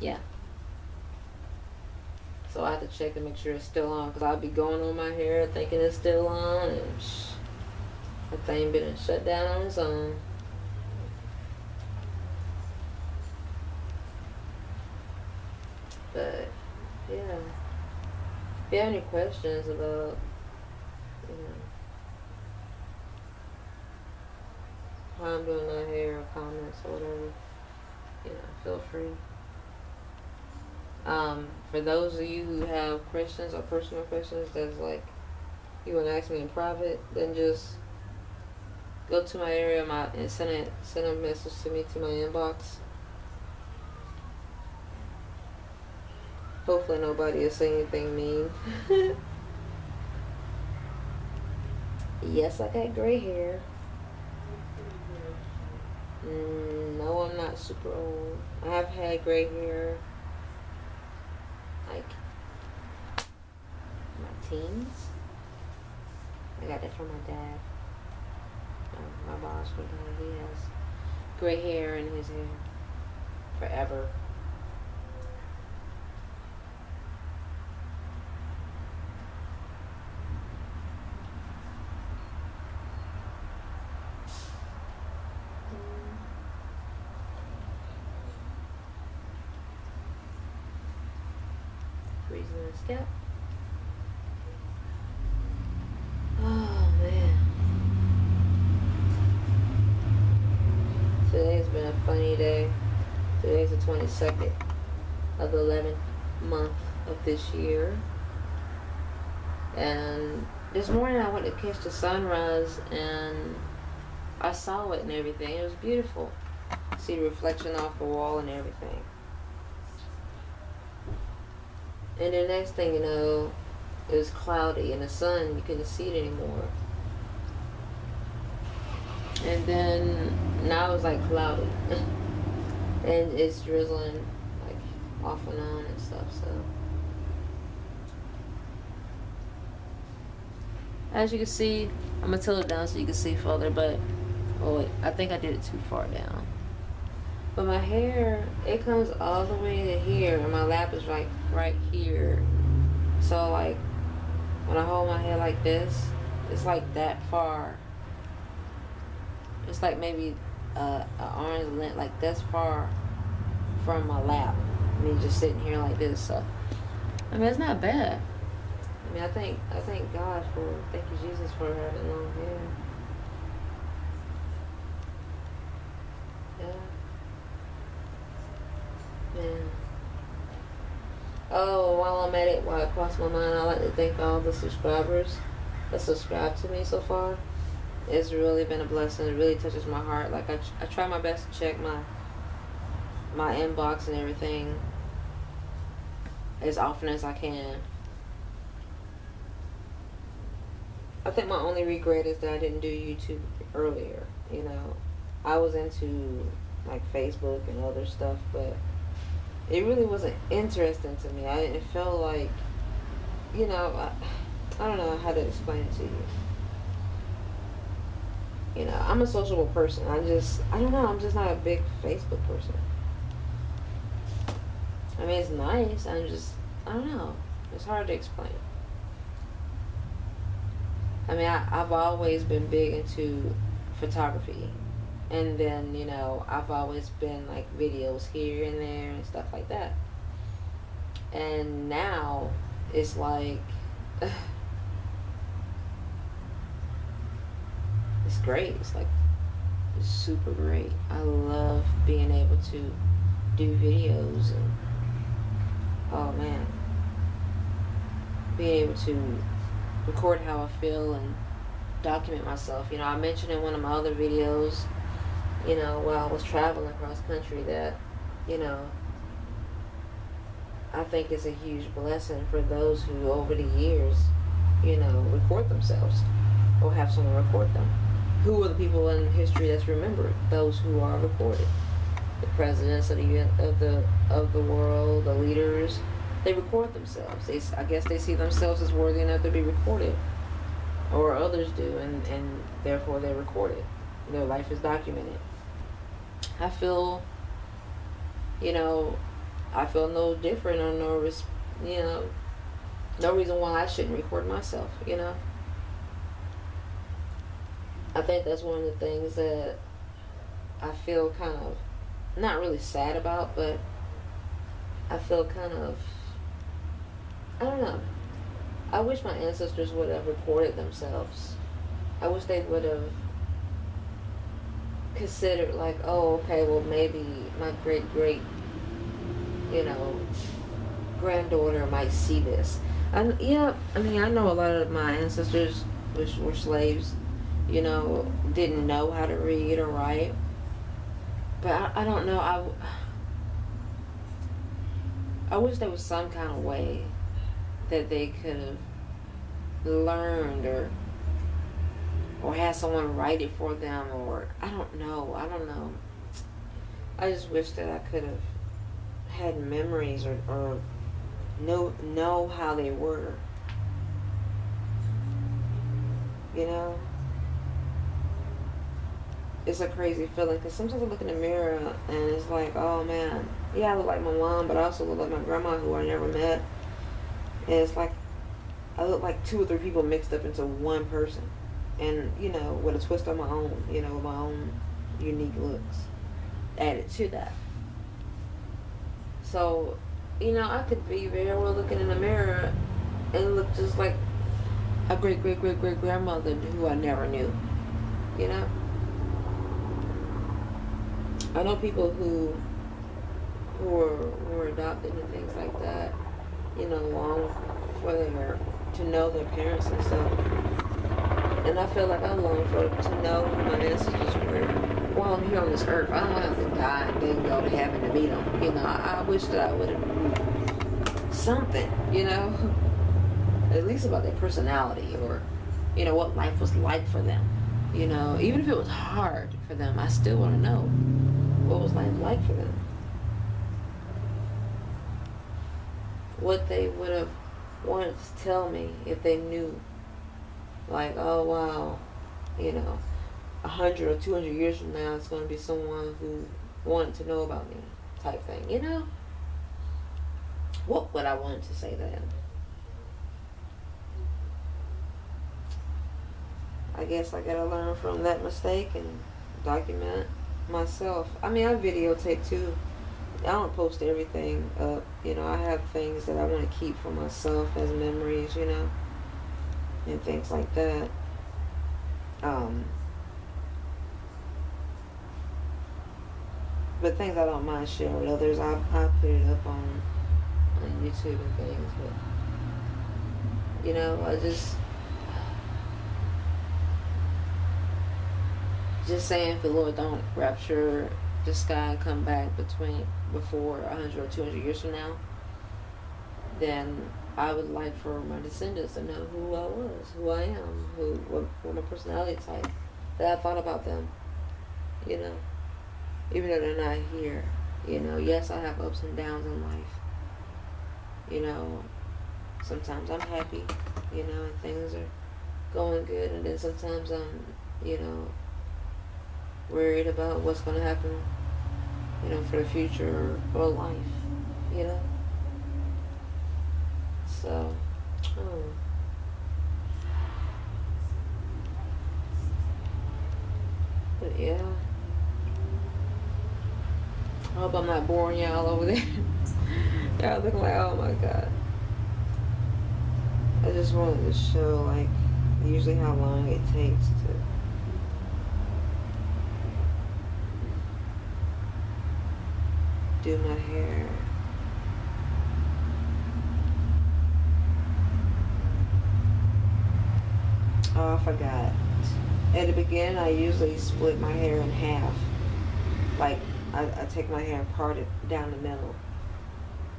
yeah. So I have to check to make sure it's still on, because I'll be going on my hair thinking it's still on, and that thing been shut down on its own. But yeah, if you have any questions about, you know, how I'm doing my hair, or comments or whatever, you know, feel free. For those of you who have questions or personal questions that's like you want to ask me in private, then just go to my area and send a message to me to my inbox. Hopefully nobody is saying anything mean. Yes, I got gray hair. No, I'm not super old. I have had gray hair like my teens. I got that from my dad. My biological dad. He has gray hair in his hair forever. Reason to skip. Oh man. Today's been a funny day. Today's the 22nd of the 11th month of this year. And this morning I went to catch the sunrise and I saw it and everything. It was beautiful. See the reflection off the wall and everything. And the next thing you know, it was cloudy and the sun, you couldn't see it anymore. And then now it's like cloudy. And it's drizzling like off and on and stuff, so. As you can see, I'm gonna tilt it down so you can see further, but oh wait, I think I did it too far down. But my hair, it comes all the way to here, and my lap is like right here. So like when I hold my hair like this, it's like that far. It's like maybe an arm's length, like that's far from my lap. Me just sitting here like this. So I mean, it's not bad. I mean, I thank God for, thank you Jesus for having long hair. Yeah. Man. Oh, while I'm at it, while it crossed my mind, I'd like to thank all the subscribers that subscribed to me so far. It's really been a blessing. It really touches my heart. Like I try my best to check my inbox and everything as often as I can. I think my only regret is that I didn't do YouTube earlier. You know, I was into like Facebook and other stuff, but it really wasn't interesting to me. I didn't feel like, you know, I don't know how to explain it to you. You know, I'm a sociable person. I don't know, I'm just not a big Facebook person. I mean, it's nice. I don't know. It's hard to explain. I mean, I've always been big into photography. And then, you know, I've always been like videos here and there and stuff like that. And now it's like it's great. It's like it's super great. I love being able to do videos and oh man, being able to record how I feel and document myself. You know, I mentioned in one of my other videos, you know, while I was traveling across country that, you know, I think it's a huge blessing for those who over the years, you know, record themselves or have someone record them. Who are the people in history that's remembered? Those who are recorded. The presidents of the world, the leaders, they record themselves. I guess they see themselves as worthy enough to be recorded, or others do, and therefore they're recorded. Their life is documented. I feel, you know, I feel no different or you know, no reason why I shouldn't record myself, you know. I think that's one of the things that I feel kind of not really sad about, but I feel kind of, I don't know. I wish my ancestors would have recorded themselves. I wish they would have considered, like, oh, okay, well, maybe my great, you know, granddaughter might see this. And yeah, I mean, I know a lot of my ancestors were slaves, you know, didn't know how to read or write. But I don't know. I wish there was some kind of way that they could have learned or had someone write it for them, or I don't know. I just wish that I could have had memories or know how they were. You know? It's a crazy feeling, because sometimes I look in the mirror and it's like, oh man, yeah, I look like my mom, but I also look like my grandma, who I never met. And it's like I look like 2 or 3 people mixed up into one person, and you know, with a twist of my own, you know, my own unique looks added to that. So, you know, I could be very well looking in the mirror and look just like a great grandmother who I never knew, you know. I know people who were adopted and things like that, you know, long for to know their parents and stuff. And I feel like I long to know who my ancestors were while I'm here on this earth. I don't have to die and then go to heaven to meet them. You know, I wish that I would have something, you know, at least about their personality, or, you know, what life was like for them. You know, even if it was hard for them, I still want to know what was life like for them. What they would have wanted to tell me if they knew. Like, oh wow, you know, 100 or 200 years from now, it's going to be someone who wanted to know about me, type thing, you know? What would I want to say then? I guess I gotta learn from that mistake and document myself. I mean, I videotape too. I don't post everything up, you know. I have things that I want to keep for myself as memories, you know, and things like that. But things I don't mind sharing with others, I put it up on YouTube and things. But, you know, I just saying, if the Lord don't rapture the sky and come back before 100 or 200 years from now, then I would like for my descendants to know who I was, who I am, what my personality type, that I thought about them, you know, even though they're not here. You know, yes, I have ups and downs in life. You know, sometimes I'm happy, you know, and things are going good, and then sometimes I'm, you know, worried about what's going to happen, you know, for the future or life, you know. So, but yeah, I hope I'm not boring y'all over there. Y'all looking like, oh my god. I just wanted to show, like, usually how long it takes to do my hair. Oh, I forgot. At the beginning, I usually split my hair in half. Like, I take my hair and part it down the middle.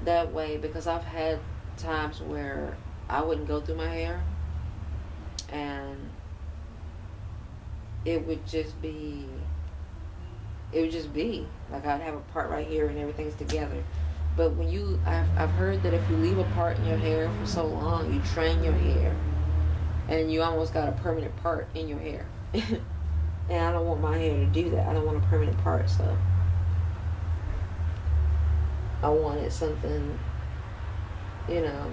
That way, because I've had times where I wouldn't go through my hair, and it would just be like, I'd have a part right here and everything's together. But when I've heard that if you leave a part in your hair for so long, you train your hair, and you almost got a permanent part in your hair. And I don't want my hair to do that. I don't want a permanent part. So I wanted something, you know,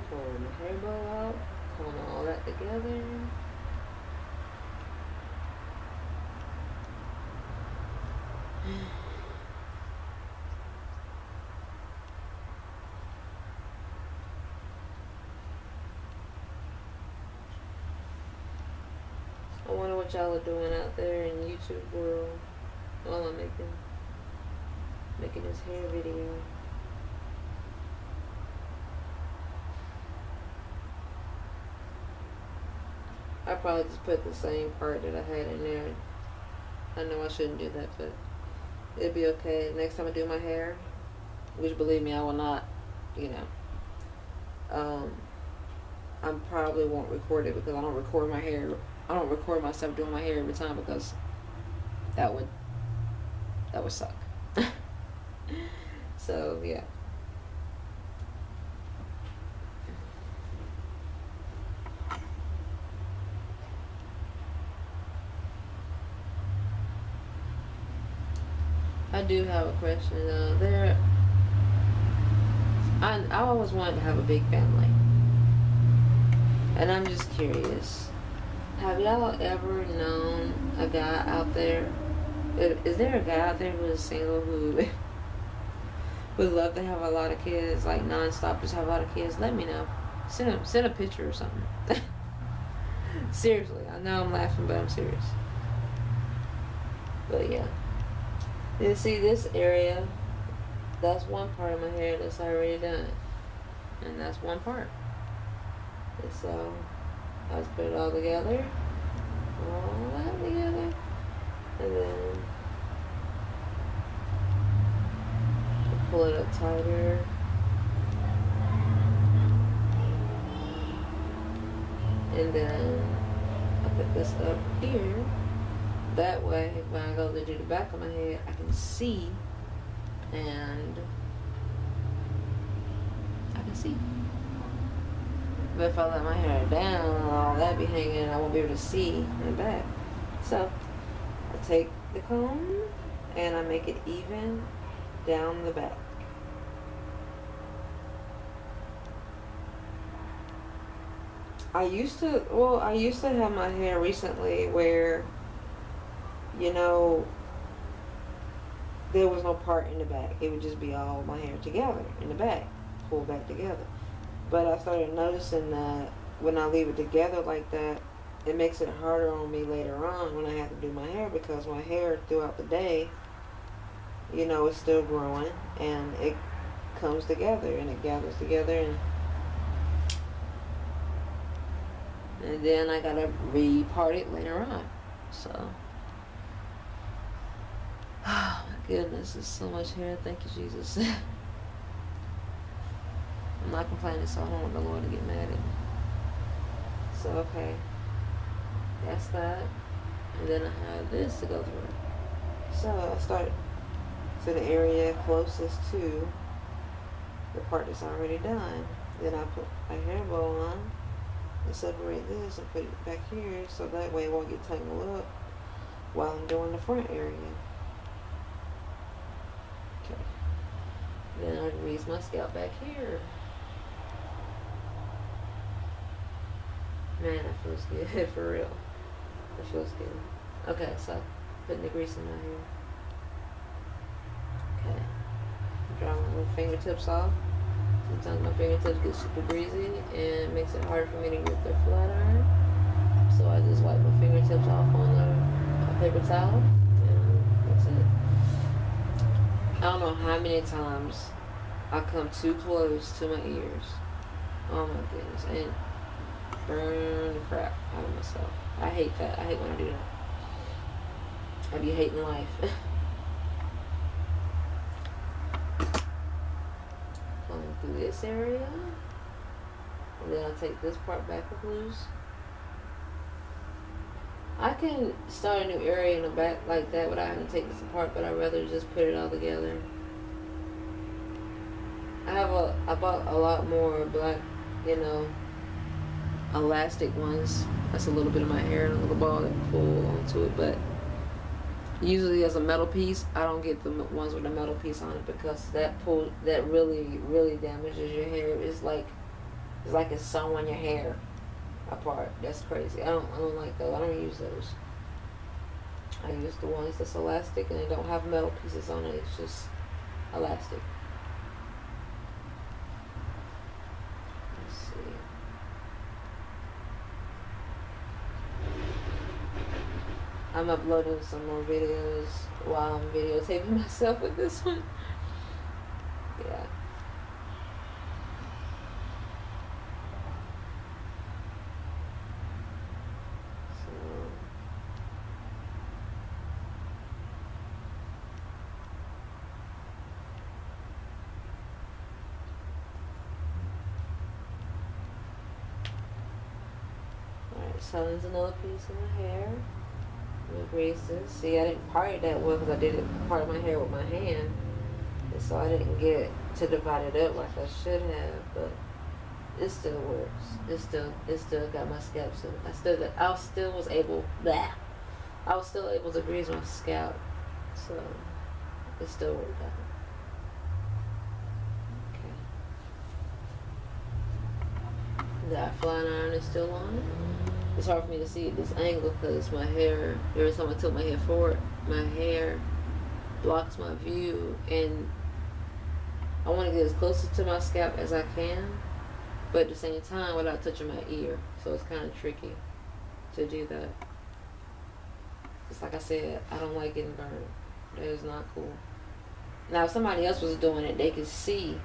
pull my hair bow out, comb all that together. I wonder what y'all are doing out there in YouTube world while I'm making this hair video. I probably just put the same part that I had in there. I know I shouldn't do that, but it'll be okay. Next time I do my hair, which believe me, I will not, you know, I probably won't record it because I don't record my hair. I don't record myself doing my hair every time because that would suck. So yeah. I do have a question. I always wanted to have a big family, and I'm just curious. Have y'all ever known a guy out there? Is there a guy out there who is single who would love to have a lot of kids, like nonstop, just have a lot of kids? Let me know. Send a picture or something. Seriously, I know I'm laughing, but I'm serious. But yeah. You see this area, that's one part of my hair that's already done. And that's one part. And so, I just put it all together. All that together. And then, pull it up tighter. And then, I put this up here. That way, when I go to do the back of my head, I can see, and I can see. But if I let my hair down and all that be hanging, I won't be able to see in the back. So, I take the comb, and I make it even down the back. I used to have my hair recently where, you know, there was no part in the back. It would just be all my hair together in the back, pulled back together. But I started noticing that when I leave it together like that, it makes it harder on me later on when I have to do my hair, because my hair throughout the day, you know, it's still growing and it comes together and it gathers together, and then I gotta re-part it later on. So, oh my goodness, there's so much hair. Thank you, Jesus. I'm not complaining, so I don't want the Lord to get mad at me. So, okay. That's that. And then I have this to go through. So, I start to the area closest to the part that's already done. Then I put a hair bow on and separate this and put it back here so that way it won't get tangled up while I'm doing the front area. Okay. Then I grease my scalp back here. Man, that feels good, for real. That feels good. Okay, so putting the grease in my hair. Okay. Dry my little fingertips off. Sometimes my fingertips get super greasy and it makes it hard for me to grip the flat iron. So I just wipe my fingertips off on a paper towel and that's it. I don't know how many times I come too close to my ears. Oh my goodness. And burn the crap out of myself. I hate that. I hate when I do that. I be hating life. Going through this area. And then I'll take this part back with loose. I can start a new area in the back like that without having to take this apart, but I'd rather just put it all together. I bought a lot more black, you know, elastic ones. That's a little bit of my hair and a little ball that pull onto it, but usually as a metal piece, I don't get the ones with the metal piece on it because that really damages your hair. It's like it's sewing your hair apart. That's crazy. I don't like those. I don't use those. I use the ones that's elastic and they don't have metal pieces on it. It's just elastic. Let's see. I'm uploading some more videos while I'm videotaping myself with this one. Yeah. So there's another piece of my hair. I'm gonna grease this. See, I didn't part it that well because I did it part of my hair with my hand, and so I didn't get to divide it up like I should have. But it still works. It still got my scalp. So I still was able to grease my scalp. So it still worked out. Okay. That flat iron is still on. It's hard for me to see at this angle because my hair, every time I tilt my head forward, my hair blocks my view, and I want to get as close to my scalp as I can, but at the same time without touching my ear, so it's kind of tricky to do that. Just like I said, I don't like getting burned. That is not cool. Now, if somebody else was doing it, they could see,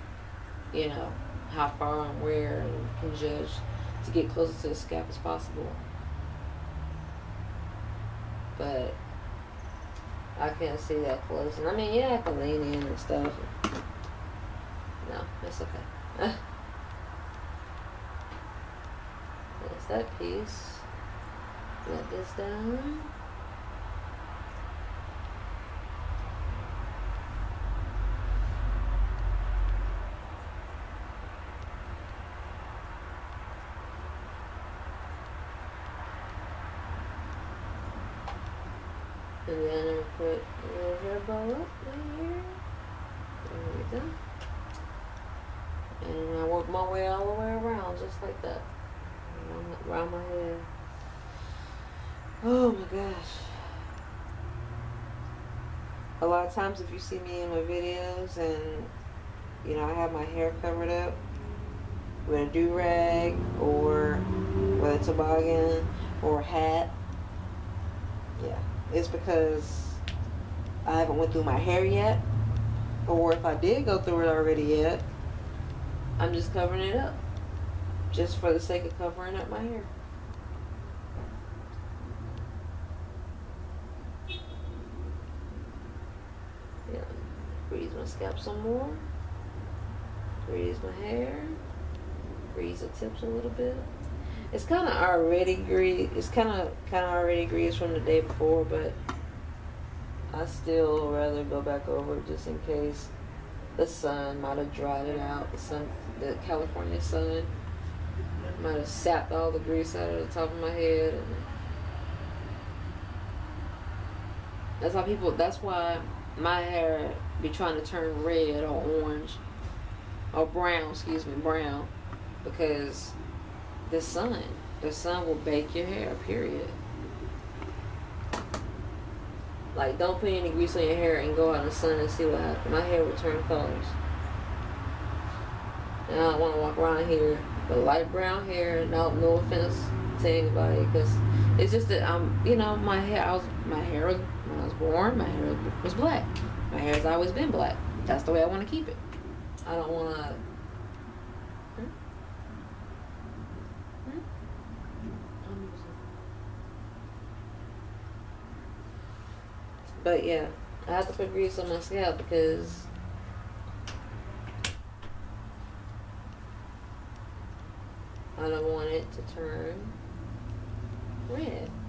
you know, how far and where, and can judge to get closer to the scalp as possible. But I can't see that close. And I mean, yeah, I can lean in and stuff. No, it's okay. There's that piece. Let this down. And then I put a little hair bow up right here. There we go. And I work my way all the way around just like that. Around my head. Oh my gosh. A lot of times if you see me in my videos and, you know, I have my hair covered up with a do-rag or with a toboggan or a hat, yeah. It's because I haven't went through my hair yet, or if I did go through it already yet, I'm just covering it up, just for the sake of covering up my hair. Yeah, grease my scalp some more, grease my hair, grease the tips a little bit. It's kind of already greased. It's kind of already greased from the day before, but I still rather go back over it just in case the sun might have dried it out. The California sun might have sapped all the grease out of the top of my head. And that's why my hair be trying to turn red or orange or brown. Excuse me, brown, because the sun will bake your hair, period. Like, don't put any grease on your hair and go out in the sun and see what happens. My hair will turn colors. And I don't want to walk around here with light brown hair. No offense to anybody, because it's just that you know, my hair when I was born, my hair was black. My hair has always been black. That's the way I want to keep it. I don't want to. But yeah, I have to put grease on my scalp because to turn red.